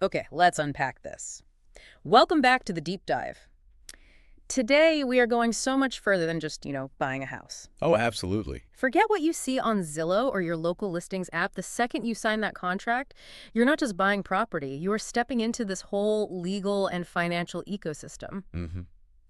Okay, let's unpack this. Welcome back to the deep dive. Today, we are going so much further than just, buying a house. Oh, absolutely. Forget what you see on Zillow or your local listings app. The second you sign that contract, you're not just buying property. You are stepping into this whole legal and financial ecosystem. hmm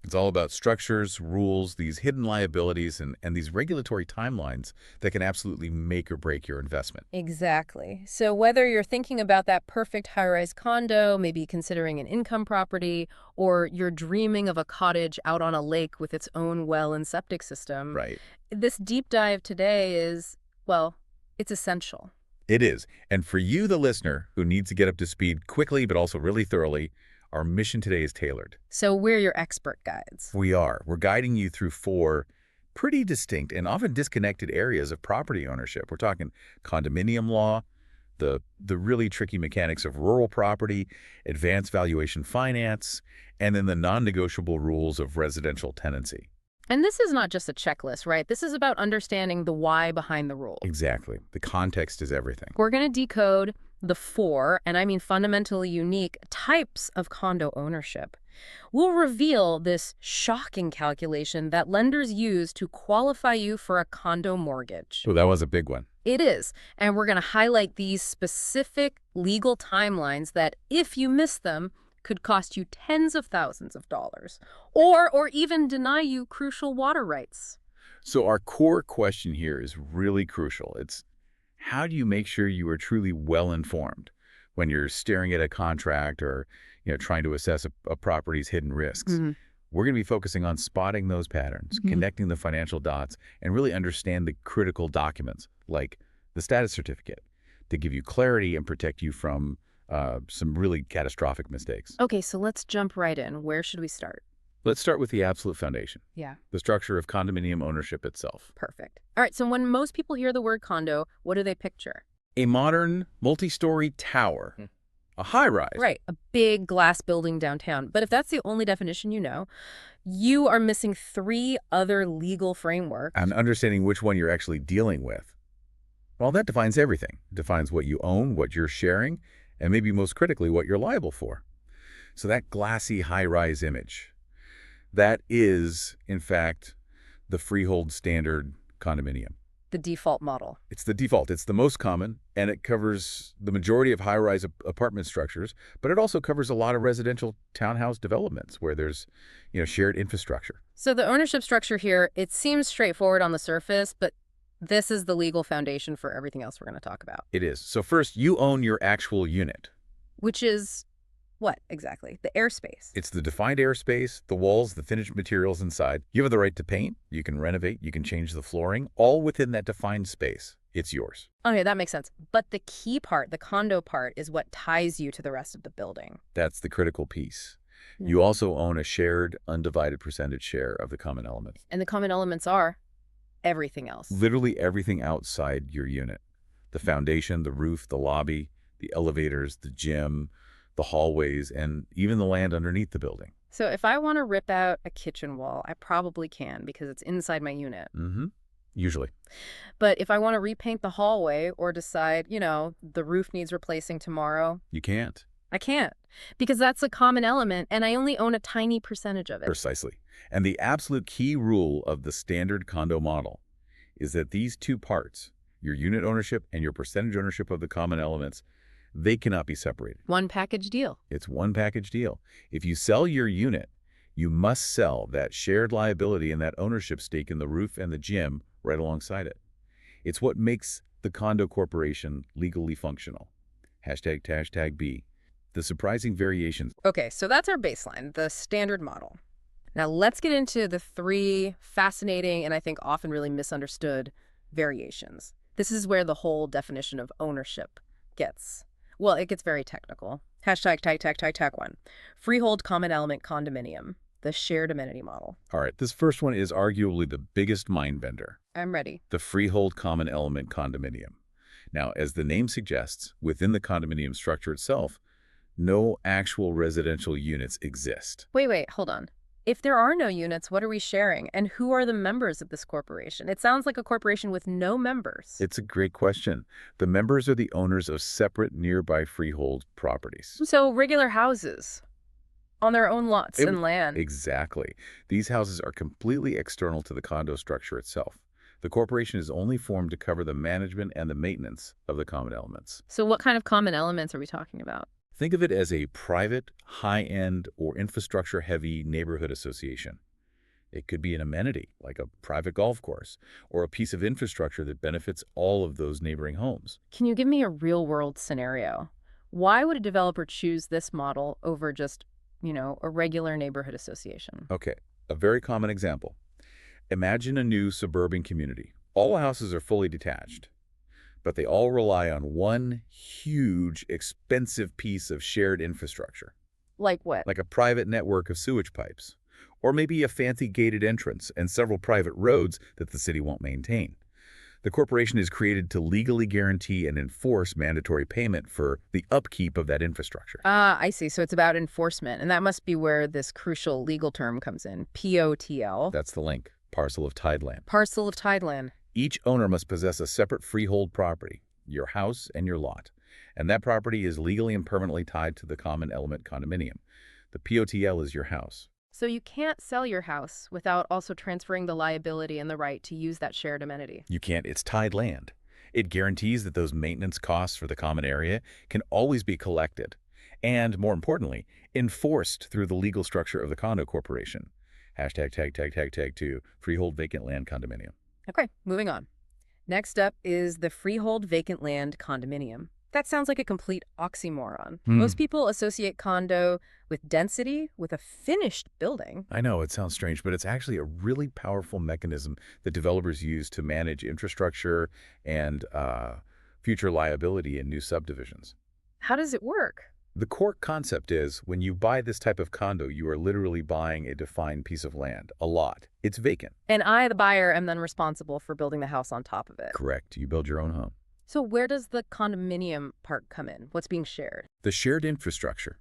It's all about structures, rules, these hidden liabilities, and these regulatory timelines that can absolutely make or break your investment. Exactly. So whether you're thinking about that perfect high-rise condo, maybe considering an income property, or you're dreaming of a cottage out on a lake with its own well and septic system, Right. this deep dive today is, well, it's essential. It is. And for you, the listener, who needs to get up to speed quickly but also really thoroughly, our mission today is tailored. So we're your expert guides. We are. We're guiding you through four pretty distinct and often disconnected areas of property ownership. We're talking condominium law, the really tricky mechanics of rural property, advanced valuation finance, and then the non-negotiable rules of residential tenancy. And this is not just a checklist, right? This is about understanding the why behind the rule. Exactly. The context is everything. We're going to decode the four, and I mean fundamentally unique, types of condo ownership. We'll reveal this shocking calculation that lenders use to qualify you for a condo mortgage. Oh, that was a big one. It is, and we're going to highlight these specific legal timelines that, if you miss them, could cost you tens of thousands of dollars, or even deny you crucial water rights. So our core question here is really crucial. It's how do you make sure you are truly well-informed when you're staring at a contract or trying to assess a property's hidden risks? We're going to be focusing on spotting those patterns, connecting the financial dots, and really understand the critical documents, like the status certificate, to give you clarity and protect you from some really catastrophic mistakes. Okay, so let's jump right in. Where should we start? Let's start with the absolute foundation, Yeah. the structure of condominium ownership itself. Perfect. All right, so when most people hear the word condo, what do they picture? A modern multi-story tower, a high-rise. Right, a big glass building downtown. But if that's the only definition you are missing three other legal frameworks. And understanding which one you're actually dealing with. Well, that defines everything. It defines what you own, what you're sharing, and maybe most critically, what you're liable for. So that glassy high-rise image, that is, in fact, the freehold standard condominium. The default model. It's the default. It's the most common, and it covers the majority of high-rise apartment structures, but it also covers a lot of residential townhouse developments where there's, shared infrastructure. So the ownership structure here, it seems straightforward on the surface, but this is the legal foundation for everything else we're going to talk about. It is. So first, you own your actual unit. Which is what exactly? The airspace. It's the defined airspace, the walls, the finished materials inside. You have the right to paint, you can renovate, you can change the flooring, all within that defined space. It's yours. Okay, that makes sense. But the key part, the condo part, is what ties you to the rest of the building. That's the critical piece. You also own a shared, undivided percentage share of the common elements. And the common elements are everything else. Literally everything outside your unit. The foundation, the roof, the lobby, the elevators, the gym, the hallways, and even the land underneath the building. So if I want to rip out a kitchen wall, I probably can because it's inside my unit. Usually. But if I want to repaint the hallway or decide, the roof needs replacing tomorrow, You can't. I can't because that's a common element and I only own a tiny percentage of it. Precisely. And the absolute key rule of the standard condo model is that these two parts, your unit ownership and your percentage ownership of the common elements, they cannot be separated. One package deal. It's one package deal. If you sell your unit, you must sell that shared liability and that ownership stake in the roof and the gym right alongside it. It's what makes the condo corporation legally functional. ## B. The surprising variations. Okay, so that's our baseline, the standard model. Now let's get into the three fascinating and I think often really misunderstood variations. This is where the whole definition of ownership gets very technical. ###1. Freehold common element condominium, the shared amenity model. All right, this first one is arguably the biggest mind bender. I'm ready. The freehold common element condominium. Now, as the name suggests, within the condominium structure itself, no actual residential units exist. Wait, hold on. If there are no units, what are we sharing? And who are the members of this corporation? It sounds like a corporation with no members. It's a great question. The members are the owners of separate nearby freehold properties. So regular houses on their own lots It- and land. exactly. These houses are completely external to the condo structure itself. The corporation is only formed to cover the management and the maintenance of the common elements. So what kind of common elements are we talking about? Think of it as a private, high-end, or infrastructure-heavy neighborhood association. It could be an amenity, like a private golf course, or a piece of infrastructure that benefits all of those neighboring homes. Can you give me a real-world scenario? Why would a developer choose this model over just, a regular neighborhood association? Okay, a very common example. Imagine a new suburban community. All houses are fully detached, but they all rely on one huge, expensive piece of shared infrastructure, Like what? like a private network of sewage pipes, or maybe a fancy gated entrance and several private roads that the city won't maintain. The corporation is created to legally guarantee and enforce mandatory payment for the upkeep of that infrastructure. Ah, I see. So it's about enforcement, and that must be where this crucial legal term comes in, POTL, That's the link, parcel of tideland. parcel of tideland. Each owner must possess a separate freehold property, your house and your lot, and that property is legally and permanently tied to the common element condominium. The POTL is your house. So you can't sell your house without also transferring the liability and the right to use that shared amenity. You can't, it's tied land. It guarantees that those maintenance costs for the common area can always be collected and, more importantly, enforced through the legal structure of the condo corporation. Hashtag tag to freehold vacant land condominium. Okay, moving on. Next up is the freehold vacant land condominium. That sounds like a complete oxymoron. Most people associate condo with density, with a finished building. I know, it sounds strange, but it's actually a really powerful mechanism that developers use to manage infrastructure and future liability in new subdivisions. How does it work? The core concept is when you buy this type of condo, you are literally buying a defined piece of land, a lot. It's vacant. And I, the buyer, am then responsible for building the house on top of it. Correct. You build your own home. So where does the condominium part come in? What's being shared? The shared infrastructure.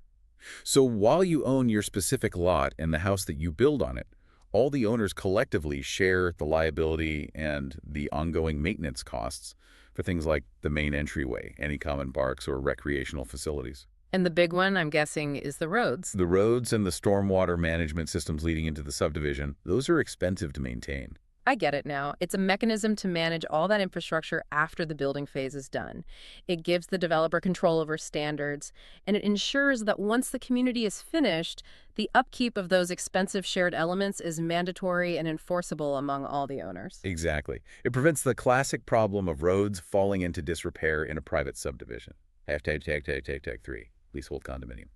So while you own your specific lot and the house that you build on it, all the owners collectively share the liability and the ongoing maintenance costs for things like the main entryway, any common parks or recreational facilities. And the big one, I'm guessing, is the roads. The roads and the stormwater management systems leading into the subdivision, those are expensive to maintain. I get it now. It's a mechanism to manage all that infrastructure after the building phase is done. It gives the developer control over standards, and it ensures that once the community is finished, the upkeep of those expensive shared elements is mandatory and enforceable among all the owners. Exactly. It prevents the classic problem of roads falling into disrepair in a private subdivision. Hashtag 3, leasehold condominium.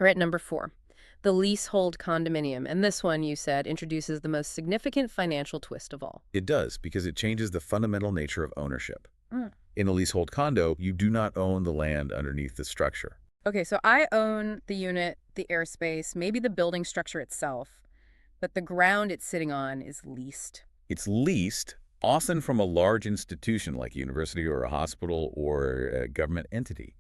All right, number 4. The leasehold condominium, and this one, you said, introduces the most significant financial twist of all. It does, because it changes the fundamental nature of ownership. Mm. In a leasehold condo, you do not own the land underneath the structure. Okay, so I own the unit, the airspace, maybe the building structure itself, but the ground it's sitting on is leased. It's leased, often from a large institution like a university or a hospital or a government entity,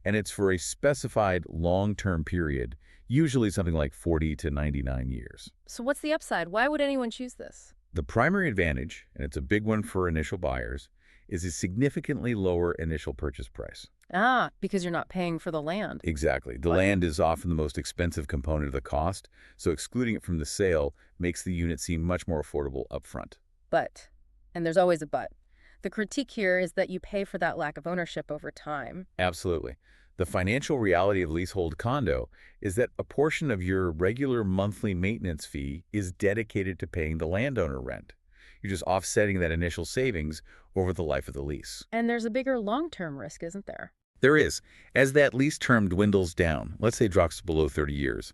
and it's for a specified long-term period, usually something like 40 to 99 years. So what's the upside? Why would anyone choose this? The primary advantage, and it's a big one for initial buyers, is a significantly lower initial purchase price. Ah, because you're not paying for the land. Exactly. The What? land is often the most expensive component of the cost, so excluding it from the sale makes the unit seem much more affordable upfront. But, and there's always a but, the critique here is that you pay for that lack of ownership over time. Absolutely. The financial reality of leasehold condo is that a portion of your regular monthly maintenance fee is dedicated to paying the landowner rent. You're just offsetting that initial savings over the life of the lease. And there's a bigger long-term risk, isn't there? There is. As that lease term dwindles down, let's say drops below 30 years,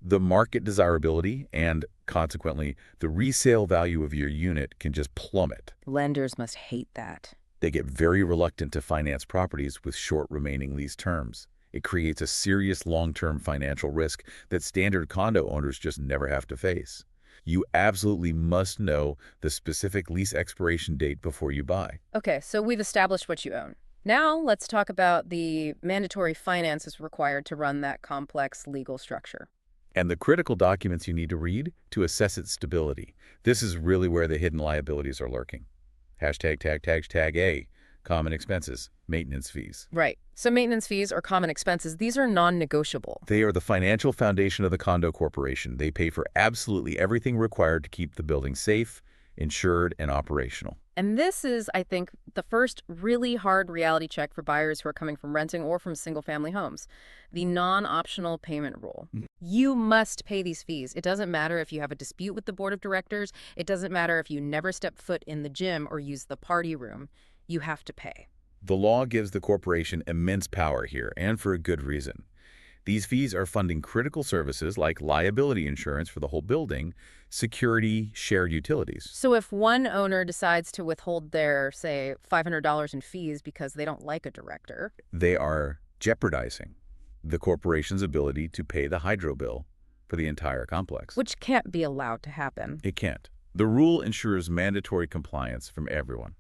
the market desirability and, consequently, the resale value of your unit can just plummet. Lenders must hate that. They get very reluctant to finance properties with short remaining lease terms. It creates a serious long-term financial risk that standard condo owners just never have to face. You absolutely must know the specific lease expiration date before you buy. Okay, so we've established what you own. Now let's talk about the mandatory finances required to run that complex legal structure. And the critical documents you need to read to assess its stability. This is really where the hidden liabilities are lurking. Tag A, common expenses, maintenance fees. Right. So maintenance fees or common expenses, these are non-negotiable. They are the financial foundation of the condo corporation. They pay for absolutely everything required to keep the building safe, insured, and operational. And this is, I think, the first really hard reality check for buyers who are coming from renting or from single-family homes. The non-optional payment rule. You must pay these fees. It doesn't matter if you have a dispute with the board of directors. It doesn't matter if you never step foot in the gym or use the party room. You have to pay. The law gives the corporation immense power here, and for a good reason. These fees are funding critical services like liability insurance for the whole building, security, shared utilities. So if one owner decides to withhold their, say, $500 in fees because they don't like a director, They are jeopardizing the corporation's ability to pay the hydro bill for the entire complex. which can't be allowed to happen. It can't. The rule ensures mandatory compliance from everyone.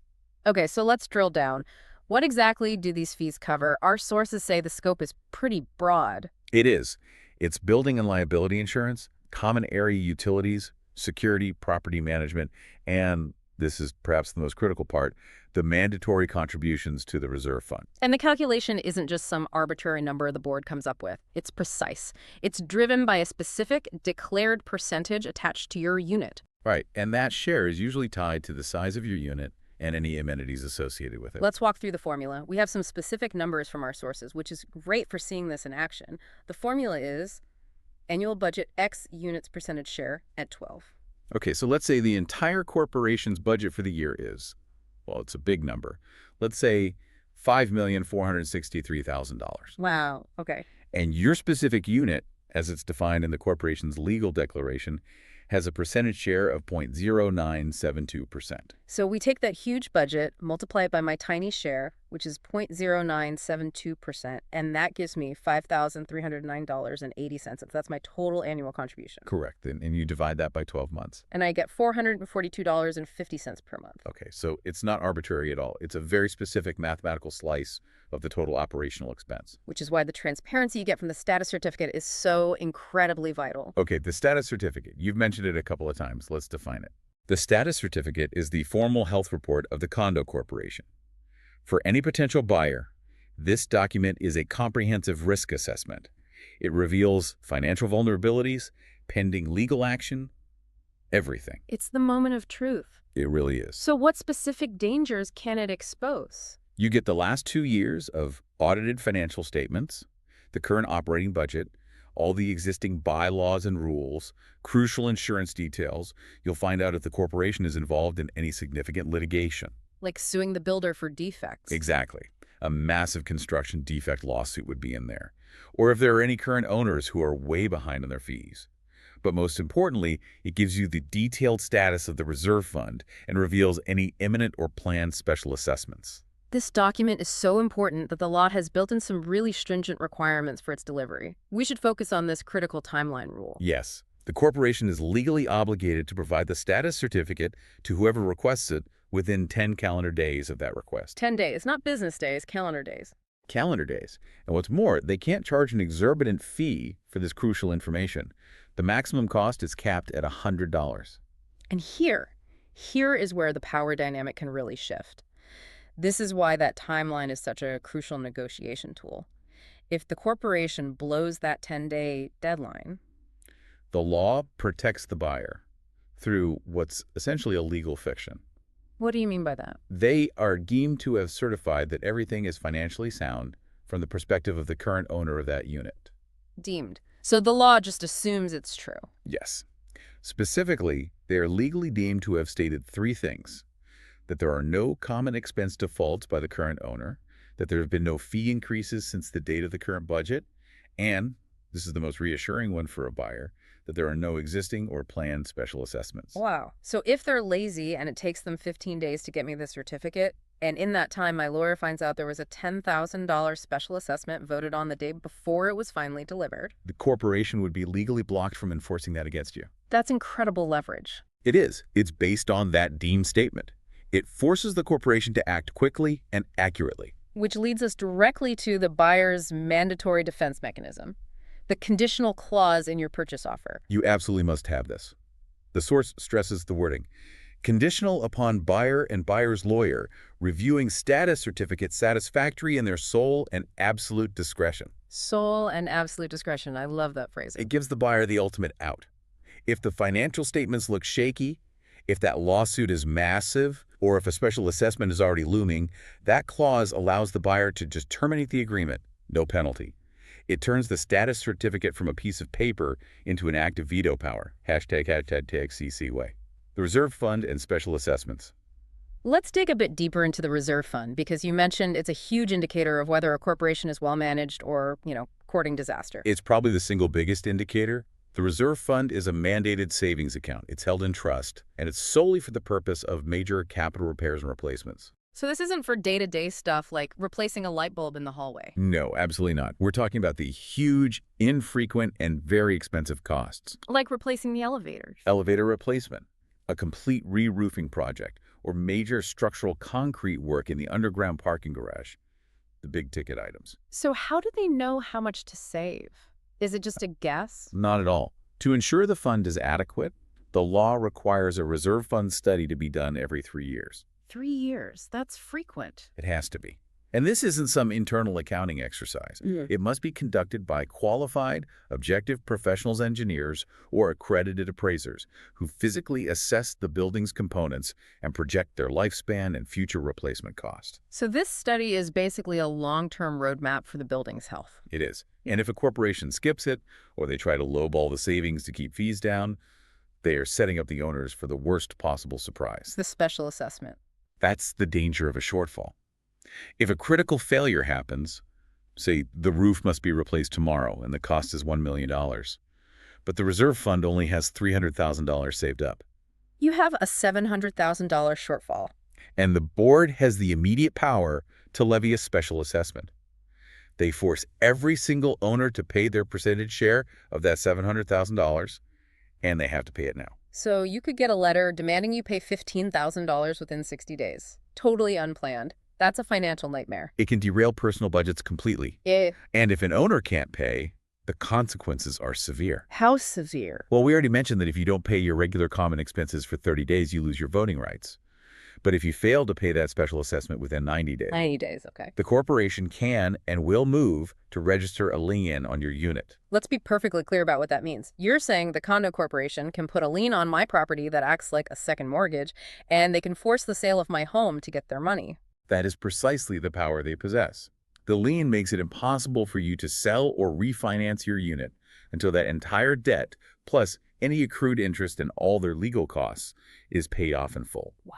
Okay, so let's drill down. What exactly do these fees cover? Our sources say the scope is pretty broad. It is. It's building and liability insurance, common area utilities, security, property management, and, this is perhaps the most critical part, the mandatory contributions to the reserve fund. And the calculation isn't just some arbitrary number the board comes up with. It's precise. It's driven by a specific declared percentage attached to your unit. Right, and that share is usually tied to the size of your unit and any amenities associated with it. Let's walk through the formula. We have some specific numbers from our sources, which is great for seeing this in action. The formula is annual budget X units percentage share at 12. Okay, so let's say the entire corporation's budget for the year is, well, it's a big number. Let's say $5,463,000. Wow. Okay. And your specific unit, as it's defined in the corporation's legal declaration, has a percentage share of 0.0972%. So we take that huge budget, multiply it by my tiny share, which is 0.0972%, and that gives me $5,309.80. That's my total annual contribution. Correct. And you divide that by 12 months. And I get $442.50 per month. Okay, so it's not arbitrary at all. It's a very specific mathematical slice of the total operational expense. Which is why the transparency you get from the status certificate is so incredibly vital. Okay, the status certificate. You've mentioned it a couple of times. Let's define it. The status certificate is the formal health report of the condo corporation. For any potential buyer, this document is a comprehensive risk assessment. It reveals financial vulnerabilities, pending legal action, everything. It's the moment of truth. It really is. So what specific dangers can it expose? You get the last 2 years of audited financial statements, the current operating budget, all the existing bylaws and rules, crucial insurance details. You'll find out if the corporation is involved in any significant litigation. Like suing the builder for defects. Exactly. A massive construction defect lawsuit would be in there. Or if there are any current owners who are way behind on their fees. But most importantly, it gives you the detailed status of the reserve fund and reveals any imminent or planned special assessments. This document is so important that the law has built in some really stringent requirements for its delivery. We should focus on this critical timeline rule. Yes, the corporation is legally obligated to provide the status certificate to whoever requests it within 10 calendar days of that request. 10 days, not business days, calendar days. Calendar days. And what's more, they can't charge an exorbitant fee for this crucial information. The maximum cost is capped at $100. And here is where the power dynamic can really shift. This is why that timeline is such a crucial negotiation tool. If the corporation blows that 10-day deadline, the law protects the buyer through what's essentially a legal fiction. What do you mean by that? They are deemed to have certified that everything is financially sound from the perspective of the current owner of that unit. Deemed. So the law just assumes it's true. Yes. Specifically, they are legally deemed to have stated 3 things: that there are no common expense defaults by the current owner, that there have been no fee increases since the date of the current budget, and, this is the most reassuring one for a buyer, that there are no existing or planned special assessments. Wow. So if they're lazy and it takes them 15 days to get me the certificate, and in that time my lawyer finds out there was a $10,000 special assessment voted on the day before it was finally delivered, the corporation would be legally blocked from enforcing that against you. that's incredible leverage. It is. It's based on that deemed statement. It forces the corporation to act quickly and accurately. Which leads us directly to the buyer's mandatory defense mechanism. the conditional clause in your purchase offer. You absolutely must have this. The source stresses the wording. Conditional upon buyer and buyer's lawyer reviewing status certificate satisfactory in their sole and absolute discretion. Sole and absolute discretion. I love that phrasing. It gives the buyer the ultimate out. If the financial statements look shaky, if that lawsuit is massive, or if a special assessment is already looming, that clause allows the buyer to just terminate the agreement, no penalty. It turns the status certificate from a piece of paper into an active veto power. #CC way. The reserve fund and special assessments. Let's dig a bit deeper into the reserve fund because you mentioned it's a huge indicator of whether a corporation is well managed or, courting disaster. It's probably the single biggest indicator. The reserve fund is a mandated savings account. It's held in trust, and it's solely for the purpose of major capital repairs and replacements. So this isn't for day-to-day stuff like replacing a light bulb in the hallway. No, absolutely not. We're talking about the huge, infrequent, and very expensive costs. Like replacing the elevators. Elevator replacement, a complete re-roofing project, or major structural concrete work in the underground parking garage. The big-ticket items. So how do they know how much to save? Is it just a guess? Not at all. To ensure the fund is adequate, the law requires a reserve fund study to be done every 3 years. 3 years. That's frequent. It has to be. And this isn't some internal accounting exercise. It must be conducted by qualified, objective professionals engineers or accredited appraisers who physically assess the building's components and project their lifespan and future replacement cost. So this study is basically a long-term roadmap for the building's health. It is. And if a corporation skips it, or they try to lowball the savings to keep fees down, they are setting up the owners for the worst possible surprise. The special assessment. That's the danger of a shortfall. If a critical failure happens, say the roof must be replaced tomorrow and the cost is $1 million, but the reserve fund only has $300,000 saved up. You have a $700,000 shortfall. And the board has the immediate power to levy a special assessment. They force every single owner to pay their percentage share of that $700,000, and they have to pay it now. So you could get a letter demanding you pay $15,000 within 60 days. Totally unplanned. That's a financial nightmare. It can derail personal budgets completely. Yeah. And if an owner can't pay, the consequences are severe. How severe? Well, we already mentioned that if you don't pay your regular common expenses for 30 days, you lose your voting rights. But if you fail to pay that special assessment within 90 days, 90 days, okay. the corporation can and will move to register a lien on your unit. Let's be perfectly clear about what that means. You're saying the condo corporation can put a lien on my property that acts like a second mortgage, and they can force the sale of my home to get their money. That is precisely the power they possess. The lien makes it impossible for you to sell or refinance your unit until that entire debt, plus any accrued interest and all their legal costs, is paid off in full. Wow.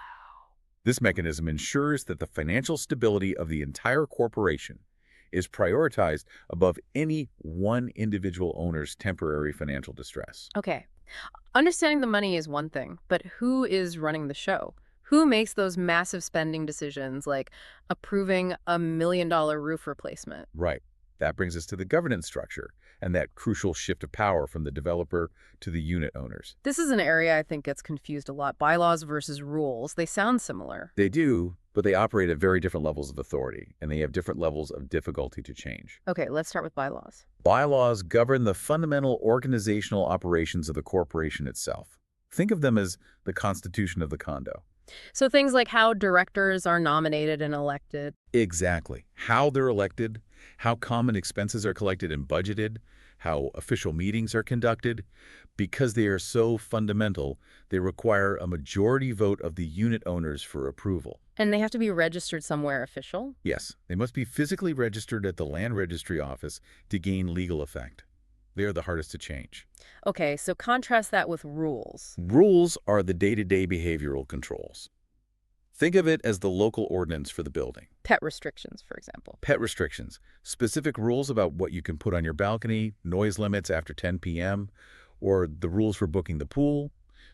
This mechanism ensures that the financial stability of the entire corporation is prioritized above any one individual owner's temporary financial distress. Okay. Understanding the money is one thing, but who is running the show? Who makes those massive spending decisions like approving a $1 million roof replacement? Right. That brings us to the governance structure and that crucial shift of power from the developer to the unit owners. This is an area I think gets confused a lot. Bylaws versus rules. They sound similar. They do, but they operate at very different levels of authority, and they have different levels of difficulty to change. Okay, let's start with bylaws. Bylaws govern the fundamental organizational operations of the corporation itself. Think of them as the constitution of the condo. So things like how directors are nominated and elected. Exactly. How they're elected, how common expenses are collected and budgeted, how official meetings are conducted. Because they are so fundamental, they require a majority vote of the unit owners for approval. And they have to be registered somewhere official? Yes, they must be physically registered at the land registry office to gain legal effect. They are the hardest to change. Okay, so contrast that with rules. Rules are the day-to-day behavioral controls. Think of it as the local ordinance for the building. Pet restrictions, for example. Pet restrictions, specific rules about what you can put on your balcony, noise limits after 10 p.m., or the rules for booking the pool.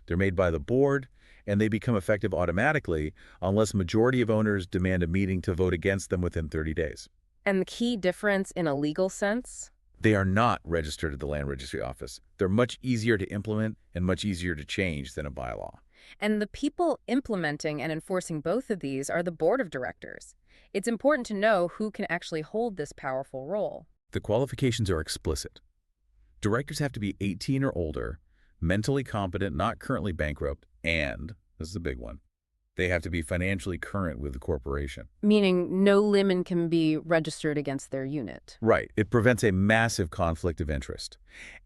They're made by the board, and they become effective automatically unless majority of owners demand a meeting to vote against them within 30 days. And the key difference in a legal sense? They are not registered at the land registry office. They're much easier to implement and much easier to change than a bylaw. And the people implementing and enforcing both of these are the board of directors. It's important to know who can actually hold this powerful role. The qualifications are explicit. Directors have to be 18 or older, mentally competent, not currently bankrupt, and, this is a big one, they have to be financially current with the corporation. Meaning no limit can be registered against their unit. Right. It prevents a massive conflict of interest.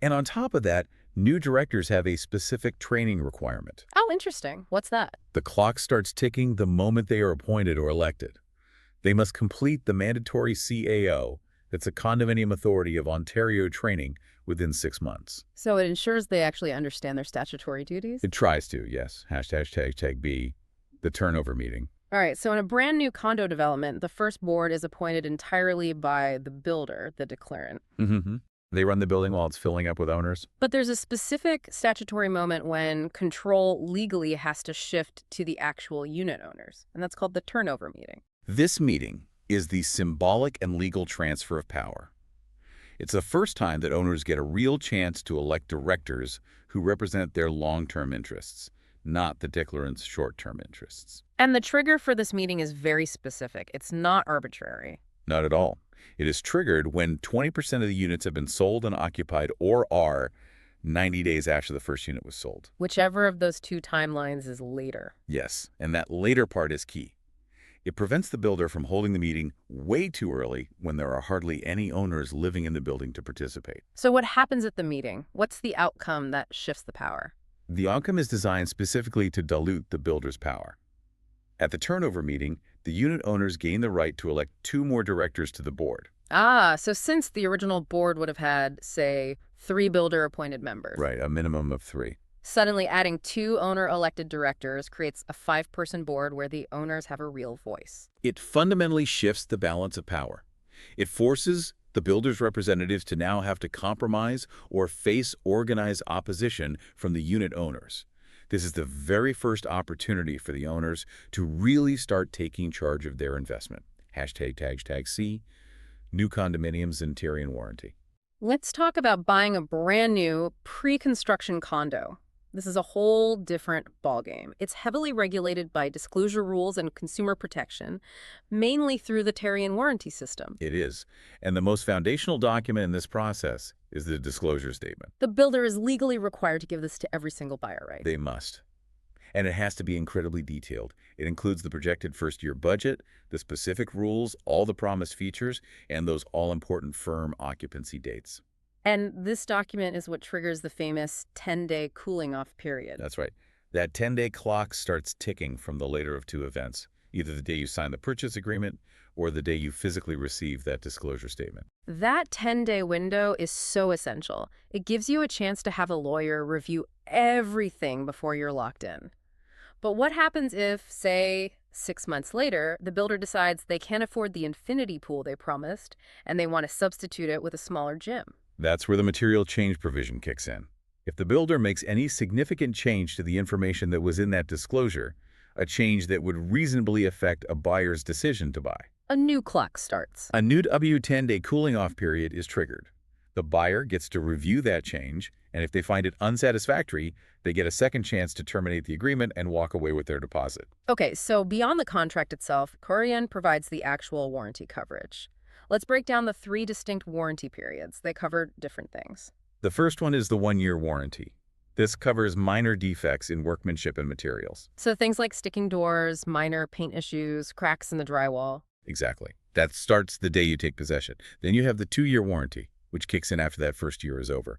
And on top of that, new directors have a specific training requirement. Oh, interesting. What's that? The clock starts ticking the moment they are appointed or elected. They must complete the mandatory CAO, that's a Condominium Authority of Ontario training, within 6 months. So it ensures they actually understand their statutory duties? It tries to, yes. Hashtag B, the turnover meeting. All right, so in a brand new condo development, the first board is appointed entirely by the builder, the declarant. Mm-hmm. They run the building while it's filling up with owners. But there's a specific statutory moment when control legally has to shift to the actual unit owners, and that's called the turnover meeting. This meeting is the symbolic and legal transfer of power. It's the first time that owners get a real chance to elect directors who represent their long-term interests, not the declarant's short-term interests. And the trigger for this meeting is very specific. It's not arbitrary. Not at all. It is triggered when 20% of the units have been sold and occupied or are 90 days after the first unit was sold. Whichever of those two timelines is later. Yes, and that later part is key. It prevents the builder from holding the meeting way too early when there are hardly any owners living in the building to participate. So what happens at the meeting? What's the outcome that shifts the power? The outcome is designed specifically to dilute the builder's power. At the turnover meeting, the unit owners gain the right to elect 2 more directors to the board. Ah, so since the original board would have had, say, 3 builder-appointed members. Right, a minimum of 3. Suddenly adding 2 owner-elected directors creates a 5-person board where the owners have a real voice. It fundamentally shifts the balance of power. It forces the builder's representatives to now have to compromise or face organized opposition from the unit owners. This is the very first opportunity for the owners to really start taking charge of their investment. Hashtag C, new condominiums and Tyrion warranty. Let's talk about buying a brand new pre-construction condo. This is a whole different ballgame. It's heavily regulated by disclosure rules and consumer protection, mainly through the Tyrion warranty system. It is. And the most foundational document in this process is the disclosure statement. The builder is legally required to give this to every single buyer, right? They must. And it has to be incredibly detailed. It includes the projected first-year budget, the specific rules, all the promised features, and those all-important firm occupancy dates. And this document is what triggers the famous 10-day cooling-off period. That's right. That 10-day clock starts ticking from the later of 2 events, either the day you sign the purchase agreement or the day you physically receive that disclosure statement. That 10-day window is so essential. It gives you a chance to have a lawyer review everything before you're locked in. But what happens if, say, 6 months later, the builder decides they can't afford the infinity pool they promised and they want to substitute it with a smaller gym? That's where the material change provision kicks in. If the builder makes any significant change to the information that was in that disclosure, a change that would reasonably affect a buyer's decision to buy, A new clock starts. a new W10-day cooling-off period is triggered. The buyer gets to review that change, and if they find it unsatisfactory, they get a second chance to terminate the agreement and walk away with their deposit. Okay, so beyond the contract itself, Korean provides the actual warranty coverage. Let's break down the 3 distinct warranty periods. They cover different things. The first one is the 1-year warranty. This covers minor defects in workmanship and materials. So things like sticking doors, minor paint issues, cracks in the drywall. Exactly. That starts the day you take possession. Then you have the 2-year warranty, which kicks in after that first year is over.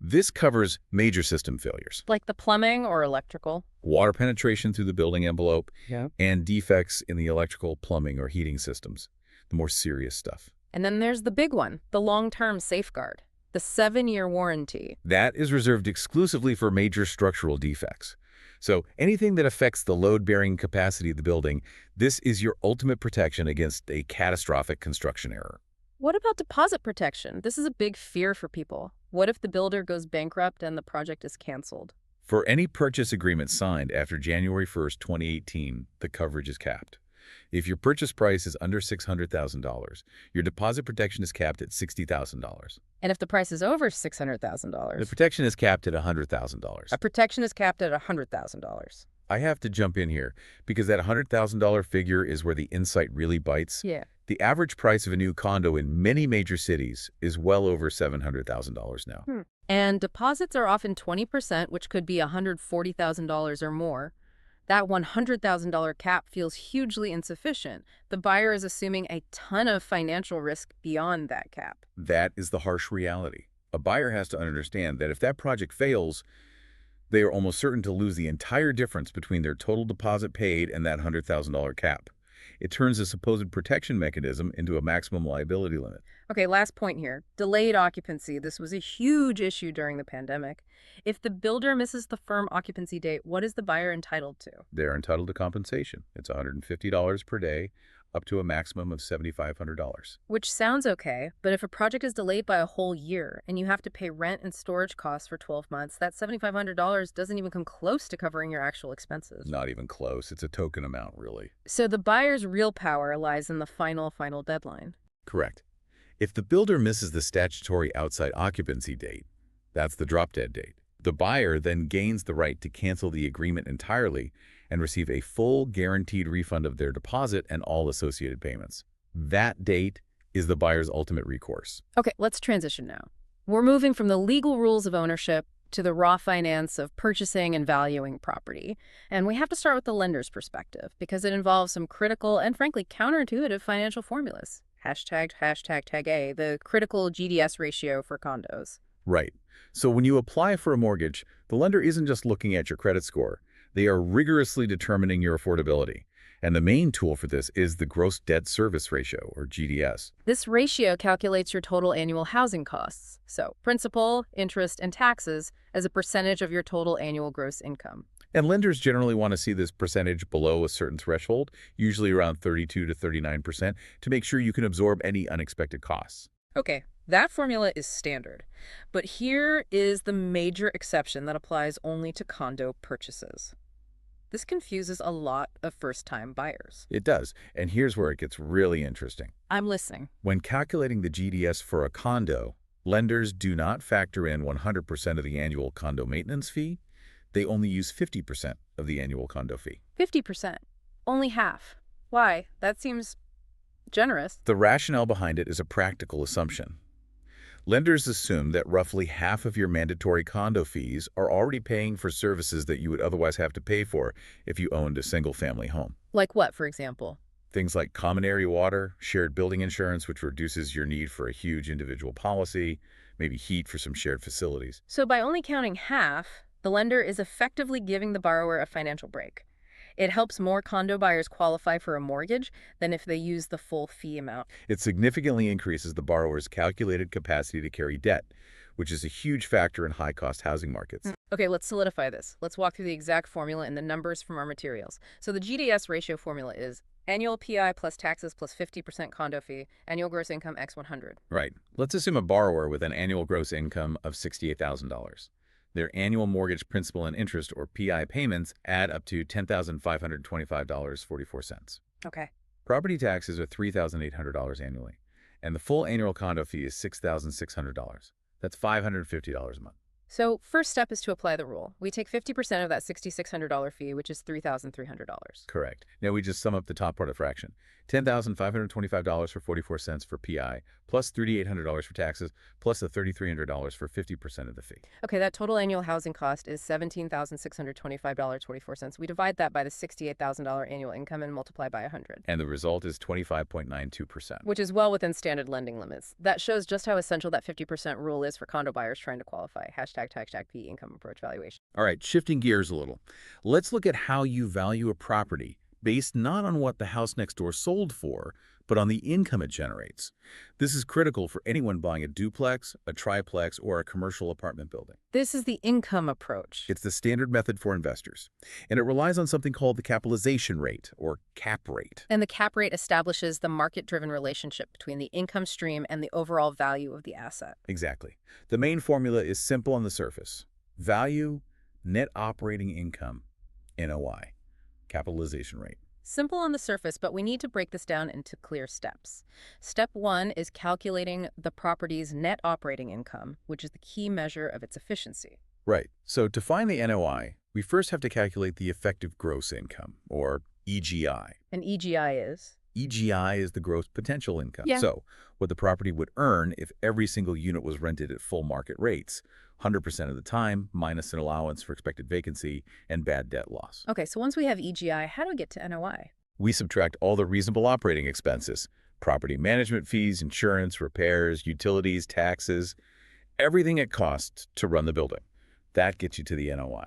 This covers major system failures, Like the plumbing or electrical. water penetration through the building envelope, Yeah. and defects in the electrical, plumbing, or heating systems, the more serious stuff. And then there's the big one, the long-term safeguard, the 7-year warranty. That is reserved exclusively for major structural defects. So anything that affects the load-bearing capacity of the building, this is your ultimate protection against a catastrophic construction error. What about deposit protection? This is a big fear for people. What if the builder goes bankrupt and the project is canceled? For any purchase agreement signed after January 1st, 2018, the coverage is capped. If your purchase price is under $600,000, your deposit protection is capped at $60,000. And if the price is over The $600,000, protection is capped at $100,000. a protection is capped at $100,000. I have to jump in here because that $100,000 figure is where the insight really bites. Yeah. The average price of a new condo in many major cities is well over $700,000 now. And deposits are often 20%, which could be $140,000 or more. That $100,000 cap feels hugely insufficient. The buyer is assuming a ton of financial risk beyond that cap. That is the harsh reality. A buyer has to understand that if that project fails, they are almost certain to lose the entire difference between their total deposit paid and that $100,000 cap. It turns a supposed protection mechanism into a maximum liability limit. Okay, last point here. Delayed occupancy. This was a huge issue during the pandemic. If the builder misses the firm occupancy date, what is the buyer entitled to? They're entitled to compensation. It's $150 per day, up to a maximum of $7,500. Which sounds okay, but if a project is delayed by a whole year and you have to pay rent and storage costs for 12 months, that $7,500 doesn't even come close to covering your actual expenses. Not even close. It's a token amount, really. So the buyer's real power lies in the final deadline. Correct. If the builder misses the statutory outside occupancy date, that's the drop-dead date, the buyer then gains the right to cancel the agreement entirely and receive a full guaranteed refund of their deposit and all associated payments. That date is the buyer's ultimate recourse. Okay, let's transition now. We're moving from the legal rules of ownership to the raw finance of purchasing and valuing property. And we have to start with the lender's perspective because it involves some critical and frankly counterintuitive financial formulas. Hashtag A, the critical GDS ratio for condos. Right. So when you apply for a mortgage, the lender isn't just looking at your credit score. They are rigorously determining your affordability. And the main tool for this is the gross debt service ratio, or GDS. This ratio calculates your total annual housing costs, so principal, interest, and taxes as a percentage of your total annual gross income. And lenders generally want to see this percentage below a certain threshold, usually around 32 to 39%, to make sure you can absorb any unexpected costs. Okay, that formula is standard. But here is the major exception that applies only to condo purchases. This confuses a lot of first-time buyers. It does, and here's where it gets really interesting. I'm listening. When calculating the GDS for a condo, lenders do not factor in 100% of the annual condo maintenance fee. They only use 50% of the annual condo fee. 50%. Only half. Why? That seems generous. The rationale behind it is a practical assumption. Lenders assume that roughly half of your mandatory condo fees are already paying for services that you would otherwise have to pay for if you owned a single-family home. Like what, for example? Things like common area water, shared building insurance, which reduces your need for a huge individual policy, maybe heat for some shared facilities. So by only counting half, the lender is effectively giving the borrower a financial break. It helps more condo buyers qualify for a mortgage than if they use the full fee amount. It significantly increases the borrower's calculated capacity to carry debt, which is a huge factor in high-cost housing markets. Okay, let's solidify this. Let's walk through the exact formula and the numbers from our materials. So the GDS ratio formula is annual PI plus taxes plus 50% condo fee, annual gross income x 100. Right. Let's assume a borrower with an annual gross income of $68,000. Their annual mortgage principal and interest, or PI payments, add up to $10,525.44. Okay. Property taxes are $3,800 annually, and the full annual condo fee is $6,600. That's $550 a month. So first step is to apply the rule. We take 50% of that $6,600 fee, which is $3,300. Correct. Now we just sum up the top part of the fraction. $10,525 for 44 cents for PI, plus $3,800 for taxes, plus the $3,300 for 50% of the fee. Okay, that total annual housing cost is $17,625.24. We divide that by the $68,000 annual income and multiply by 100. And the result is 25.92%. Which is well within standard lending limits. That shows just how essential that 50% rule is for condo buyers trying to qualify. Hashtag P income approach valuation. All right, shifting gears a little. Let's look at how you value a property based not on what the house next door sold for, but on the income it generates. This is critical for anyone buying a duplex, a triplex, or a commercial apartment building. This is the income approach. It's the standard method for investors, and it relies on something called the capitalization rate, or cap rate. And the cap rate establishes the market-driven relationship between the income stream and the overall value of the asset. Exactly. The main formula is simple on the surface. Value, net operating income, NOI, capitalization rate. Simple on the surface, but we need to break this down into clear steps. Step 1 is calculating the property's net operating income, which is the key measure of its efficiency. Right. So to find the NOI, we first have to calculate the effective gross income, or EGI. And EGI is? EGI is the gross potential income. Yeah. So, what the property would earn if every single unit was rented at full market rates, 100% of the time, minus an allowance for expected vacancy and bad debt loss. Okay, so once we have EGI, how do we get to NOI? We subtract all the reasonable operating expenses, property management fees, insurance, repairs, utilities, taxes, everything it costs to run the building. That gets you to the NOI.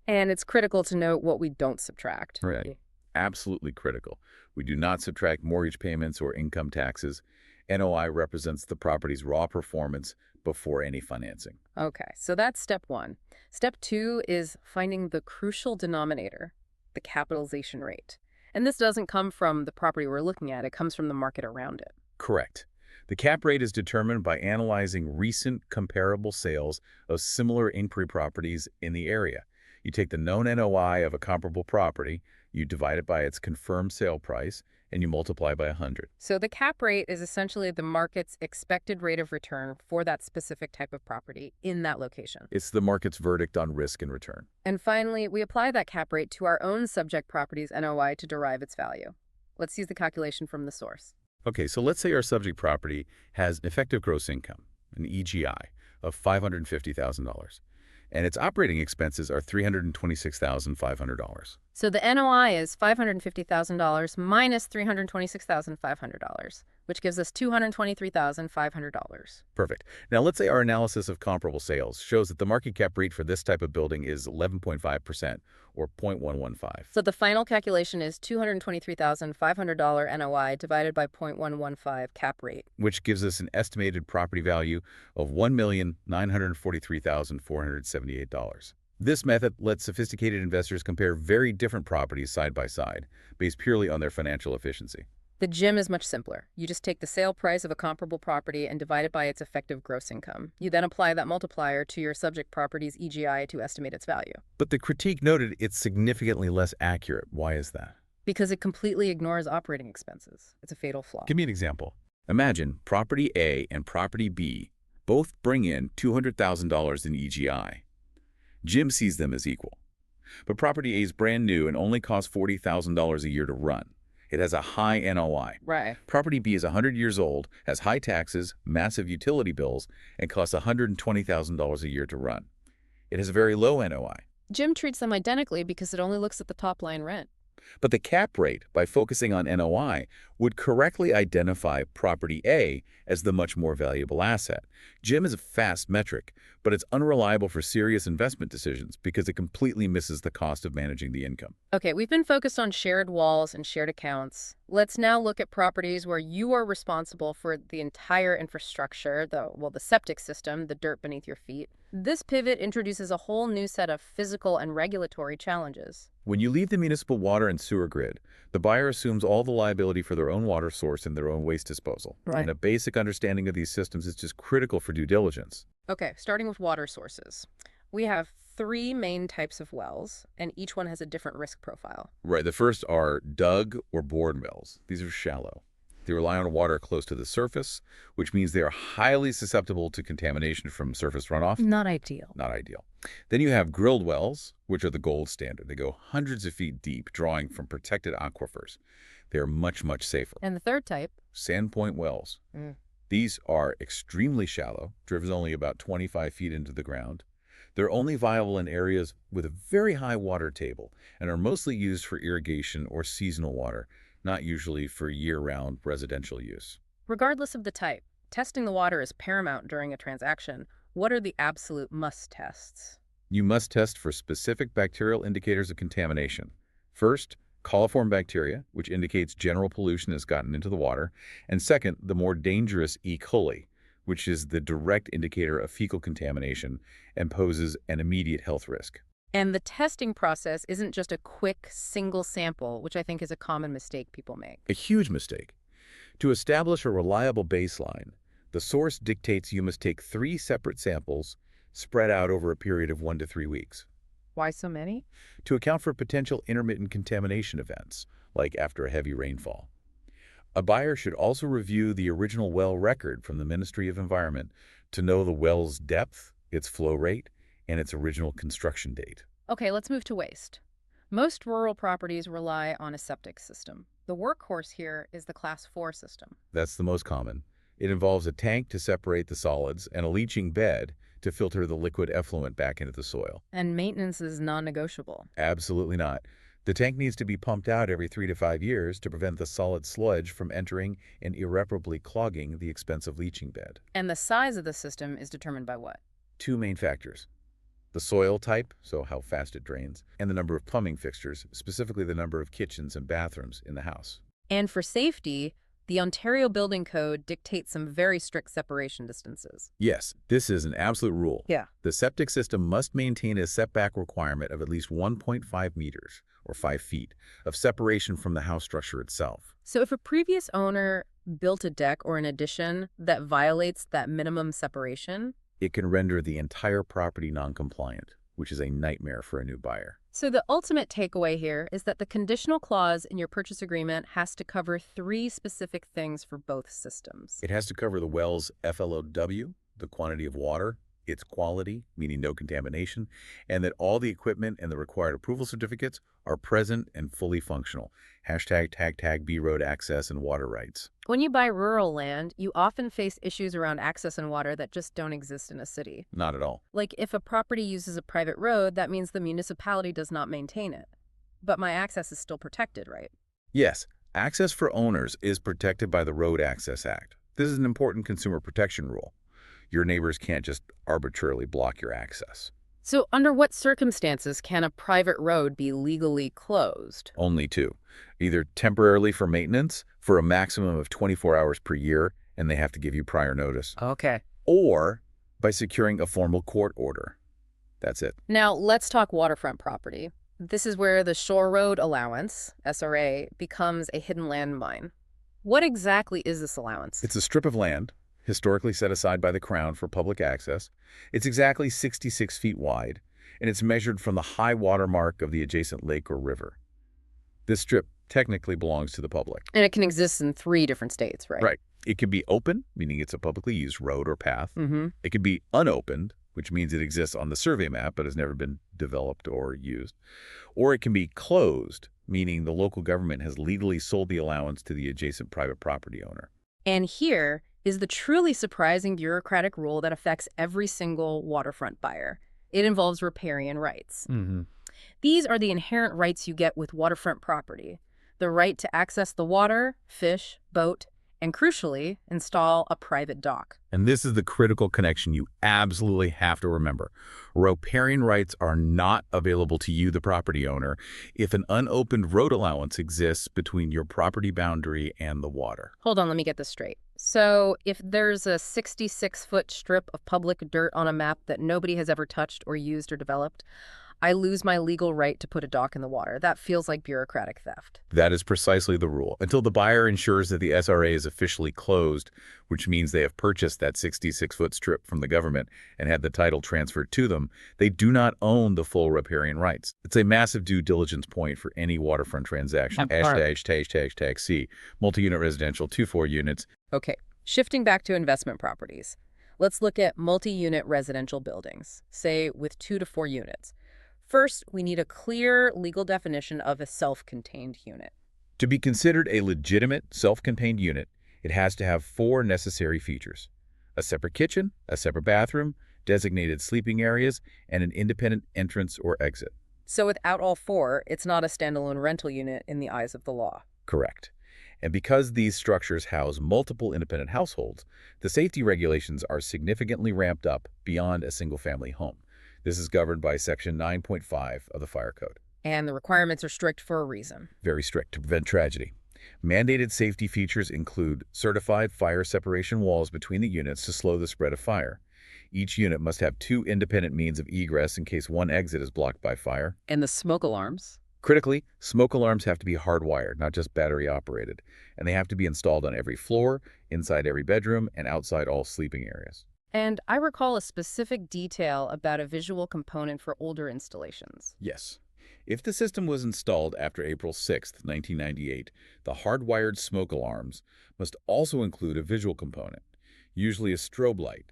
And it's critical to note what we don't subtract. Right. Absolutely critical. We do not subtract mortgage payments or income taxes. NOI represents the property's raw performance before any financing. Okay, so that's step one. Step two is finding the crucial denominator, the capitalization rate. And this doesn't come from the property we're looking at, it comes from the market around it. Correct. The cap rate is determined by analyzing recent comparable sales of similar inquiry properties in the area. You take the known NOI of a comparable property, you divide it by its confirmed sale price, and you multiply by 100. So the cap rate is essentially the market's expected rate of return for that specific type of property in that location. It's the market's verdict on risk and return. And finally, we apply that cap rate to our own subject property's NOI to derive its value. Let's use the calculation from the source. Okay, so let's say our subject property has an effective gross income, an EGI, of $550,000, and its operating expenses are $326,500. So the NOI is $550,000 minus $326,500, which gives us $223,500. Perfect. Now, let's say our analysis of comparable sales shows that the market cap rate for this type of building is 11.5%, or 0.115. So the final calculation is $223,500 NOI divided by 0.115 cap rate. Which gives us an estimated property value of $1,943,478. This method lets sophisticated investors compare very different properties side by side, based purely on their financial efficiency. The gym is much simpler. You just take the sale price of a comparable property and divide it by its effective gross income. You then apply that multiplier to your subject property's EGI to estimate its value. But the critique noted it's significantly less accurate. Why is that? Because it completely ignores operating expenses. It's a fatal flaw. Give me an example. Imagine property A and property B both bring in $200,000 in EGI. Jim sees them as equal. But property A is brand new and only costs $40,000 a year to run. It has a high NOI. Right. Property B is 100 years old, has high taxes, massive utility bills, and costs $120,000 a year to run. It has a very low NOI. Jim treats them identically because it only looks at the top line rent. But the cap rate, by focusing on NOI, would correctly identify property A as the much more valuable asset. Jim is a fast metric, but it's unreliable for serious investment decisions because it completely misses the cost of managing the income. Okay, we've been focused on shared walls and shared accounts. Let's now look at properties where you are responsible for the entire infrastructure, the septic system, the dirt beneath your feet. This pivot introduces a whole new set of physical and regulatory challenges. When you leave the municipal water and sewer grid, the buyer assumes all the liability for their own water source and their own waste disposal. Right. And a basic understanding of these systems is just critical for due diligence. Okay, starting with water sources. We have three main types of wells, and each one has a different risk profile. Right, the first are dug or bored wells. These are shallow. They rely on water close to the surface, which means they are highly susceptible to contamination from surface runoff. Not ideal. Not ideal. Then you have grilled wells, which are the gold standard. They go hundreds of feet deep, drawing from protected aquifers. They are much, much safer. And the third type? Sandpoint wells. These are extremely shallow, driven only about 25 feet into the ground. They're only viable in areas with a very high water table and are mostly used for irrigation or seasonal water, not usually for year-round residential use. Regardless of the type, testing the water is paramount during a transaction. What are the absolute must-tests? You must test for specific bacterial indicators of contamination. First, coliform bacteria, which indicates general pollution has gotten into the water, and second, the more dangerous E. coli, which is the direct indicator of fecal contamination and poses an immediate health risk. And the testing process isn't just a quick, single sample, which I think is a common mistake people make. A huge mistake. To establish a reliable baseline, the source dictates you must take 3 separate samples spread out over a period of 1 to 3 weeks. Why so many? To account for potential intermittent contamination events, like after a heavy rainfall. A buyer should also review the original well record from the Ministry of Environment to know the well's depth, its flow rate, and its original construction date. Okay, let's move to waste. Most rural properties rely on a septic system. The workhorse here is the Class 4 system. That's the most common. It involves a tank to separate the solids and a leaching bed to filter the liquid effluent back into the soil. And maintenance is non-negotiable. Absolutely not. The tank needs to be pumped out every 3 to 5 years to prevent the solid sludge from entering and irreparably clogging the expensive leaching bed. And the size of the system is determined by what? Two main factors: the soil type, so how fast it drains, and the number of plumbing fixtures, specifically the number of kitchens and bathrooms in the house. And for safety, the Ontario Building Code dictates some very strict separation distances. Yes, this is an absolute rule. Yeah. The septic system must maintain a setback requirement of at least 1.5 meters, or 5 feet, of separation from the house structure itself. So if a previous owner built a deck or an addition that violates that minimum separation, It can render the entire property non-compliant, which is a nightmare for a new buyer. so the ultimate takeaway here is that the conditional clause in your purchase agreement has to cover three specific things for both systems. It has to cover the well's FLOW, the quantity of water, its quality, meaning no contamination, and that all the equipment and the required approval certificates are present and fully functional. #tag B road access and water rights. When you buy rural land, you often face issues around access and water that just don't exist in a city. Not at all. Like if a property uses a private road, that means the municipality does not maintain it. But my access is still protected, right? Yes, access for owners is protected by the Road Access Act. This is an important consumer protection rule. Your neighbors can't just arbitrarily block your access. So under what circumstances can a private road be legally closed? Only two. Either temporarily for maintenance for a maximum of 24 hours per year, and they have to give you prior notice, Okay. or by securing a formal court order. That's it. Now let's talk waterfront property. This is where the Shore Road Allowance, SRA, becomes a hidden landmine. What exactly is this allowance? It's a strip of land, historically set aside by the Crown for public access. It's exactly 66 feet wide, and it's measured from the high water mark of the adjacent lake or river. This strip technically belongs to the public. And it can exist in three different states, right? Right. It can be open, meaning it's a publicly used road or path. Mm-hmm. It can be unopened, which means it exists on the survey map but has never been developed or used. Or it can be closed, meaning the local government has legally sold the allowance to the adjacent private property owner. And here is the truly surprising bureaucratic rule that affects every single waterfront buyer. It involves riparian rights. Mm-hmm. These are the inherent rights you get with waterfront property. The right to access the water, fish, boat, and crucially, install a private dock. And this is the critical connection you absolutely have to remember. Riparian rights are not available to you, the property owner, if an unopened road allowance exists between your property boundary and the water. Hold on, let me get this straight. So if there's a 66-foot strip of public dirt on a map that nobody has ever touched or used or developed, I lose my legal right to put a dock in the water. That feels like bureaucratic theft. That is precisely the rule. Until the buyer ensures that the SRA is officially closed, which means they have purchased that 66-foot strip from the government and had the title transferred to them, they do not own the full riparian rights. It's a massive due diligence point for any waterfront transaction. #C. Multi-unit residential, 2-4 units. Okay, shifting back to investment properties. Let's look at multi-unit residential buildings, say with 2 to 4 units. First, we need a clear legal definition of a self-contained unit. To be considered a legitimate, self-contained unit, it has to have 4 necessary features: a separate kitchen, a separate bathroom, designated sleeping areas, and an independent entrance or exit. So without all 4, it's not a standalone rental unit in the eyes of the law. Correct. And because these structures house multiple independent households, the safety regulations are significantly ramped up beyond a single-family home. This is governed by Section 9.5 of the Fire Code. And the requirements are strict for a reason. Very strict to prevent tragedy. Mandated safety features include certified fire separation walls between the units to slow the spread of fire. Each unit must have 2 independent means of egress in case one exit is blocked by fire. And the smoke alarms? Critically, smoke alarms have to be hardwired, not just battery operated, and they have to be installed on every floor, inside every bedroom, and outside all sleeping areas. And I recall a specific detail about a visual component for older installations. Yes. If the system was installed after April 6, 1998, the hardwired smoke alarms must also include a visual component, usually a strobe light.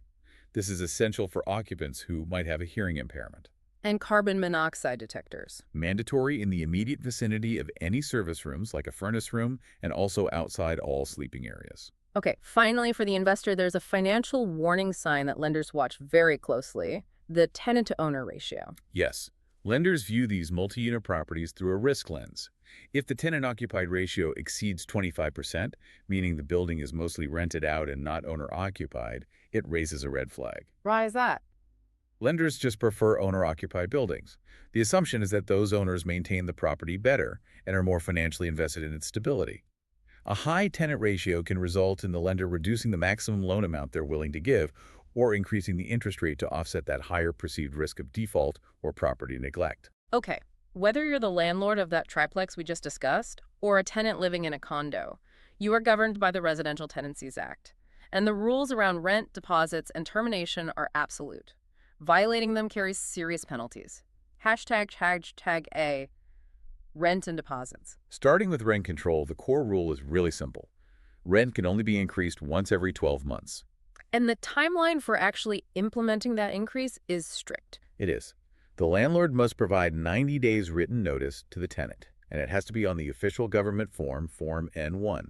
This is essential for occupants who might have a hearing impairment. And carbon monoxide detectors. Mandatory in the immediate vicinity of any service rooms, like a furnace room, and also outside all sleeping areas. Okay, finally, for the investor, there's a financial warning sign that lenders watch very closely, the tenant-to-owner ratio. Yes, lenders view these multi-unit properties through a risk lens. If the tenant-occupied ratio exceeds 25%, meaning the building is mostly rented out and not owner-occupied, it raises a red flag. Why is that? Lenders just prefer owner-occupied buildings. The assumption is that those owners maintain the property better and are more financially invested in its stability. A high tenant ratio can result in the lender reducing the maximum loan amount they're willing to give or increasing the interest rate to offset that higher perceived risk of default or property neglect. Okay, whether you're the landlord of that triplex we just discussed or a tenant living in a condo, you are governed by the Residential Tenancies Act. And the rules around rent, deposits, and termination are absolute. Violating them carries serious penalties. Hashtag A, rent and deposits. Starting with rent control, the core rule is really simple. Rent can only be increased once every 12 months. And the timeline for actually implementing that increase is strict. It is. The landlord must provide 90 days written notice to the tenant, and it has to be on the official government form, Form N1.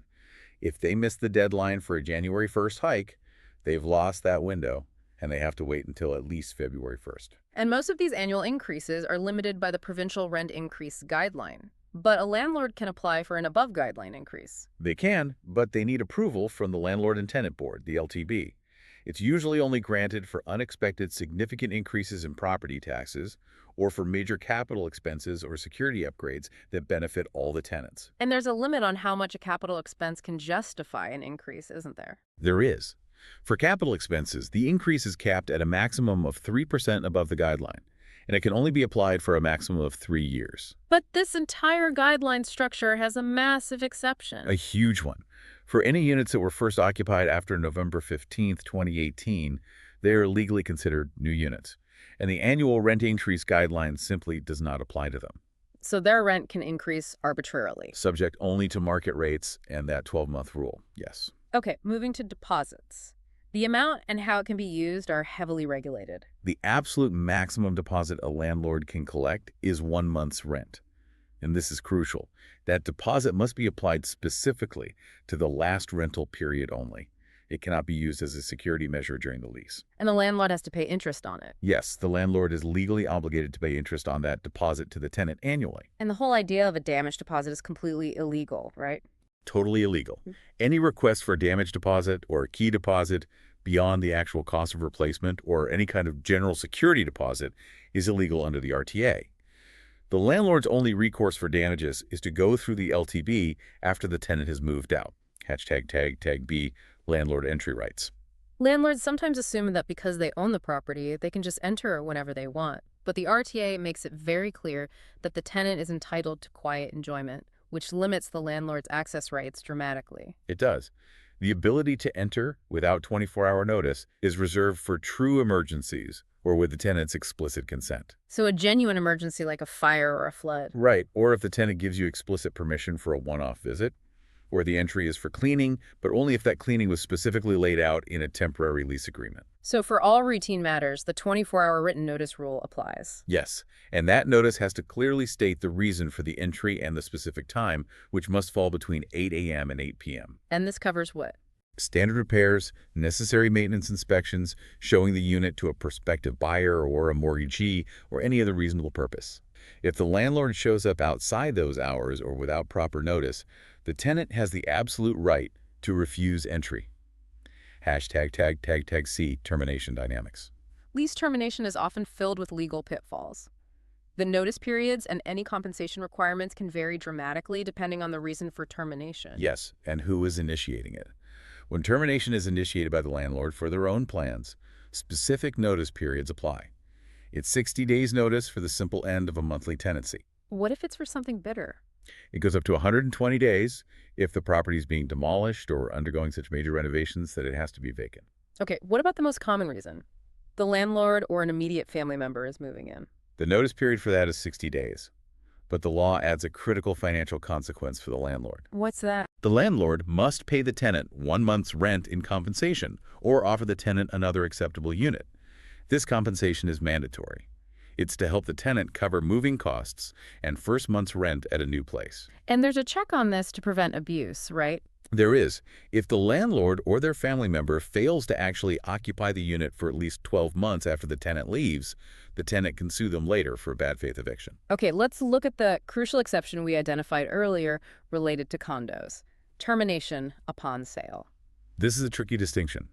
If they miss the deadline for a January 1st hike, they've lost that window, and they have to wait until at least February 1st. And most of these annual increases are limited by the provincial rent increase guideline. But a landlord can apply for an above-guideline increase. They can, but they need approval from the Landlord and Tenant Board, the LTB. It's usually only granted for unexpected significant increases in property taxes or for major capital expenses or security upgrades that benefit all the tenants. And there's a limit on how much a capital expense can justify an increase, isn't there? There is. For capital expenses, the increase is capped at a maximum of 3% above the guideline, and it can only be applied for a maximum of 3 years. But this entire guideline structure has a massive exception. A huge one. For any units that were first occupied after November 15, 2018, they are legally considered new units, and the annual rent increase guideline simply does not apply to them. So their rent can increase arbitrarily. Subject only to market rates and that 12-month rule, yes. Okay, moving to deposits. The amount and how it can be used are heavily regulated. The absolute maximum deposit a landlord can collect is 1 month's rent. And this is crucial. That deposit must be applied specifically to the last rental period only. It cannot be used as a security measure during the lease. And the landlord has to pay interest on it. Yes, the landlord is legally obligated to pay interest on that deposit to the tenant annually. And the whole idea of a damage deposit is completely illegal, right? Totally illegal. Any request for a damage deposit or a key deposit beyond the actual cost of replacement or any kind of general security deposit is illegal under the RTA. The landlord's only recourse for damages is to go through the LTB after the tenant has moved out. Tag B, landlord entry rights. Landlords sometimes assume that because they own the property, they can just enter whenever they want. But the RTA makes it very clear that the tenant is entitled to quiet enjoyment, which limits the landlord's access rights dramatically. It does. The ability to enter without 24-hour notice is reserved for true emergencies or with the tenant's explicit consent. So a genuine emergency like a fire or a flood. Right, or if the tenant gives you explicit permission for a one-off visit, or the entry is for cleaning, but only if that cleaning was specifically laid out in a temporary lease agreement. So for all routine matters, the 24-hour written notice rule applies. Yes, and that notice has to clearly state the reason for the entry and the specific time, which must fall between 8 a.m. and 8 p.m. And this covers what? Standard repairs, necessary maintenance inspections, showing the unit to a prospective buyer or a mortgagee, or any other reasonable purpose. If the landlord shows up outside those hours or without proper notice, the tenant has the absolute right to refuse entry. #C, termination dynamics. Lease termination is often filled with legal pitfalls. The notice periods and any compensation requirements can vary dramatically depending on the reason for termination. Yes, and who is initiating it. When termination is initiated by the landlord for their own plans, specific notice periods apply. It's 60 days notice for the simple end of a monthly tenancy. What if it's for something bitter? It goes up to 120 days if the property is being demolished or undergoing such major renovations that it has to be vacant. Okay, what about the most common reason? The landlord or an immediate family member is moving in. The notice period for that is 60 days. But the law adds a critical financial consequence for the landlord. What's that? The landlord must pay the tenant 1 month's rent in compensation or offer the tenant another acceptable unit. This compensation is mandatory. It's to help the tenant cover moving costs and first month's rent at a new place. And there's a check on this to prevent abuse, right? There is, if the landlord or their family member fails to actually occupy the unit for at least 12 months after the tenant leaves, the tenant can sue them later for bad faith eviction. Okay, let's look at the crucial exception we identified earlier related to condos: termination upon sale. This is a tricky distinction.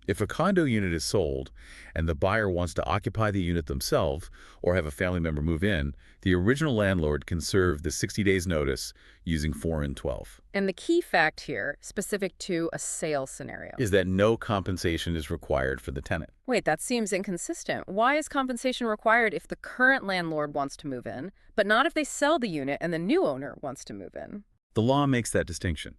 If a condo unit is sold and the buyer wants to occupy the unit themselves or have a family member move in, the original landlord can serve the 60 days notice using 4 and 12. And the key fact here, specific to a sale scenario, Is that no compensation is required for the tenant. wait, that seems inconsistent. Why is compensation required if the current landlord wants to move in, but not if they sell the unit and the new owner wants to move in? The law makes that distinction.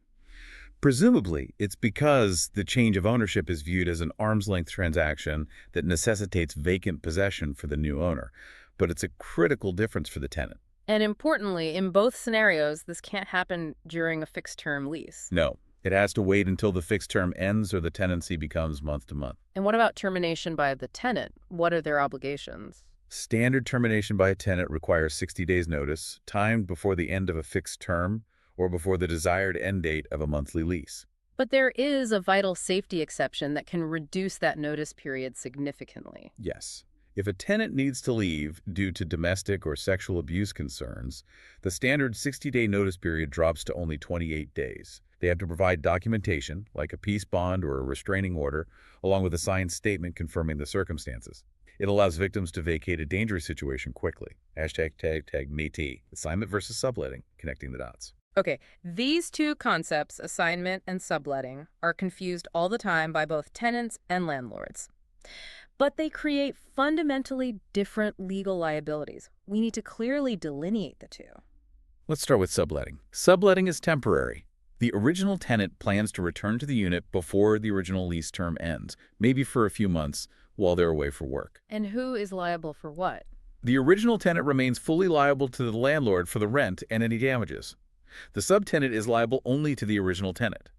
Presumably, it's because the change of ownership is viewed as an arm's-length transaction that necessitates vacant possession for the new owner, but it's a critical difference for the tenant. And importantly, in both scenarios, this can't happen during a fixed-term lease. No, it has to wait until the fixed term ends or the tenancy becomes month to month. And what about termination by the tenant? What are their obligations? Standard termination by a tenant requires 60 days notice, timed before the end of a fixed term or before the desired end date of a monthly lease. But there is a vital safety exception that can reduce that notice period significantly. Yes. If a tenant needs to leave due to domestic or sexual abuse concerns, the standard 60-day notice period drops to only 28 days. They have to provide documentation, like a peace bond or a restraining order, along with a signed statement confirming the circumstances. It allows victims to vacate a dangerous situation quickly. Hashtag #MeToo. Assignment versus subletting, connecting the dots. Okay, these two concepts, assignment and subletting, are confused all the time by both tenants and landlords. But they create fundamentally different legal liabilities. We need to clearly delineate the two. Let's start with subletting. Subletting is temporary. The original tenant plans to return to the unit before the original lease term ends, maybe for a few months while they're away for work. And who is liable for what? The original tenant remains fully liable to the landlord for the rent and any damages. The subtenant is liable only to the original tenant.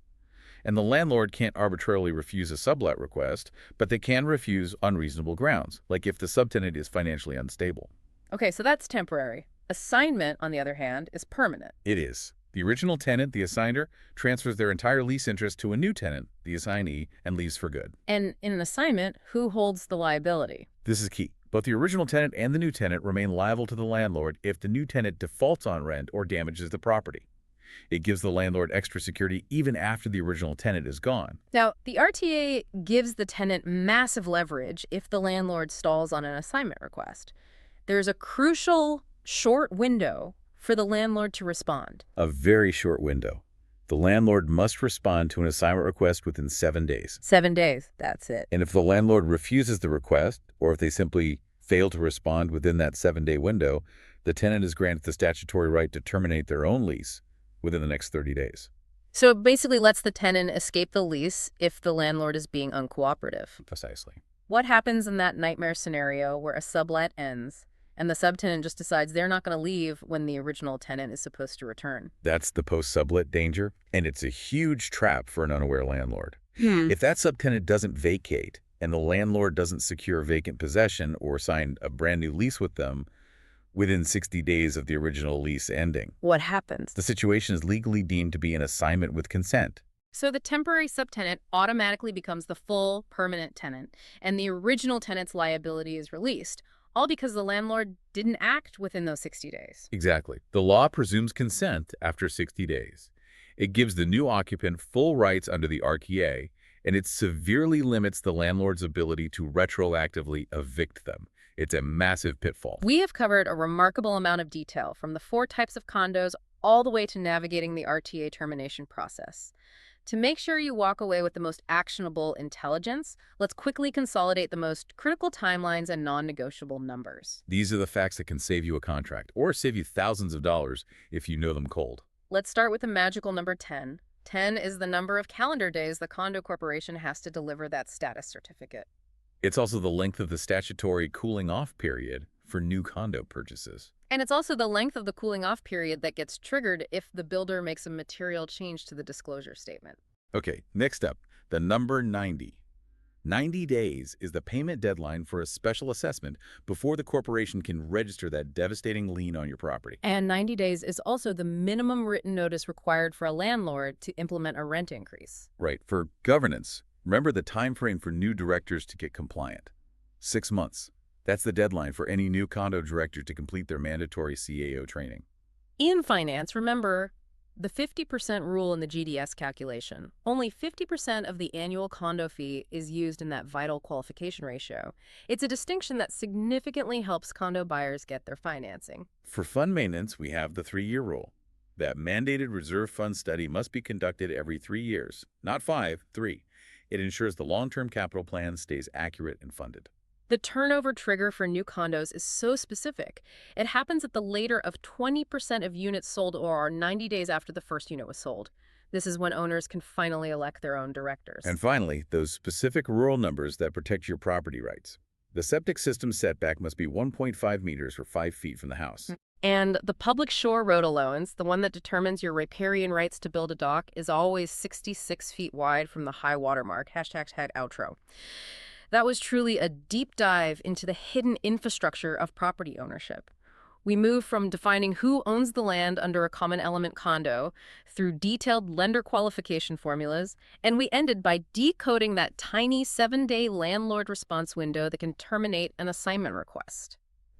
And the landlord can't arbitrarily refuse a sublet request, but they can refuse unreasonable grounds, like if the subtenant is financially unstable. Okay, so that's temporary. Assignment, on the other hand, is permanent. It is. The original tenant, the assigner, transfers their entire lease interest to a new tenant, the assignee, and leaves for good. And in an assignment, who holds the liability? This is key. Both the original tenant and the new tenant remain liable to the landlord if the new tenant defaults on rent or damages the property. It gives the landlord extra security even after the original tenant is gone. Now, the RTA gives the tenant massive leverage if the landlord stalls on an assignment request. There's a crucial short window for the landlord to respond. A very short window. The landlord must respond to an assignment request within 7 days. 7 days, that's it. And if the landlord refuses the request, or if they simply fail to respond within that 7-day window, the tenant is granted the statutory right to terminate their own lease within the next 30 days. So it basically lets the tenant escape the lease if the landlord is being uncooperative. Precisely. What happens in that nightmare scenario where a sublet ends and the subtenant just decides they're not going to leave when the original tenant is supposed to return? That's the post-sublet danger, and it's a huge trap for an unaware landlord. If that subtenant doesn't vacate and the landlord doesn't secure vacant possession or sign a brand new lease with them within 60 days of the original lease ending, What happens? the situation is legally deemed to be an assignment with consent. So the temporary subtenant automatically becomes the full permanent tenant, and the original tenant's liability is released, all because the landlord didn't act within those 60 days. Exactly. The law presumes consent after 60 days. It gives the new occupant full rights under the RTA, and it severely limits the landlord's ability to retroactively evict them. It's a massive pitfall. We have covered a remarkable amount of detail, from the 4 types of condos all the way to navigating the RTA termination process. To make sure you walk away with the most actionable intelligence, let's quickly consolidate the most critical timelines and non-negotiable numbers. These are the facts that can save you a contract, or save you thousands of dollars if you know them cold. Let's start with the magical number 10. 10 is the number of calendar days the condo corporation has to deliver that status certificate. It's also the length of the statutory cooling-off period for new condo purchases. And it's also the length of the cooling-off period that gets triggered if the builder makes a material change to the disclosure statement. Okay, next up, the number 90. 90 days is the payment deadline for a special assessment before the corporation can register that devastating lien on your property. And 90 days is also the minimum written notice required for a landlord to implement a rent increase. Right. For governance, remember the time frame for new directors to get compliant. 6 months. That's the deadline for any new condo director to complete their mandatory CAO training. In finance, remember the 50% rule in the GDS calculation. Only 50% of the annual condo fee is used in that vital qualification ratio. It's a distinction that significantly helps condo buyers get their financing. For fund maintenance, we have the 3-year rule. That mandated reserve fund study must be conducted every 3 years, not 5, 3. It ensures the long-term capital plan stays accurate and funded. The turnover trigger for new condos is so specific. It happens at the later of 20% of units sold or 90 days after the first unit was sold. This is when owners can finally elect their own directors. And finally, those specific rural numbers that protect your property rights. The septic system setback must be 1.5 meters or 5 feet from the house. And the public shore road allowance, the one that determines your riparian rights to build a dock, is always 66 feet wide from the high water mark. #outro. That was truly a deep dive into the hidden infrastructure of property ownership. We move from defining who owns the land under a common element condo through detailed lender qualification formulas, and we ended by decoding that tiny 7-day landlord response window that can terminate an assignment request.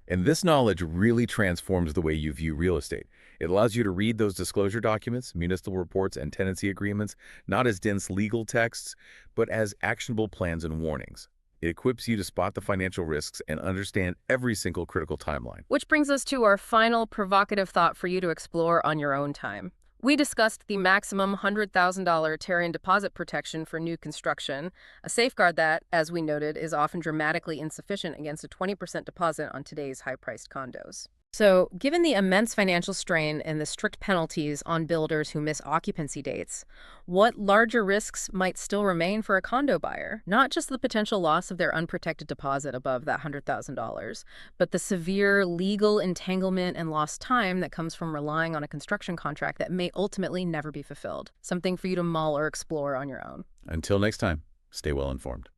And this knowledge really transforms the way you view real estate. It allows you to read those disclosure documents, municipal reports, and tenancy agreements, not as dense legal texts, but as actionable plans and warnings. It equips you to spot the financial risks and understand every single critical timeline. Which brings us to our final provocative thought for you to explore on your own time. We discussed the maximum $100,000 Terran deposit protection for new construction, a safeguard that, as we noted, is often dramatically insufficient against a 20% deposit on today's high-priced condos. So, given the immense financial strain and the strict penalties on builders who miss occupancy dates, what larger risks might still remain for a condo buyer? Not just the potential loss of their unprotected deposit above that $100,000, but the severe legal entanglement and lost time that comes from relying on a construction contract that may ultimately never be fulfilled. Something for you to mull or explore on your own. Until next time, stay well informed.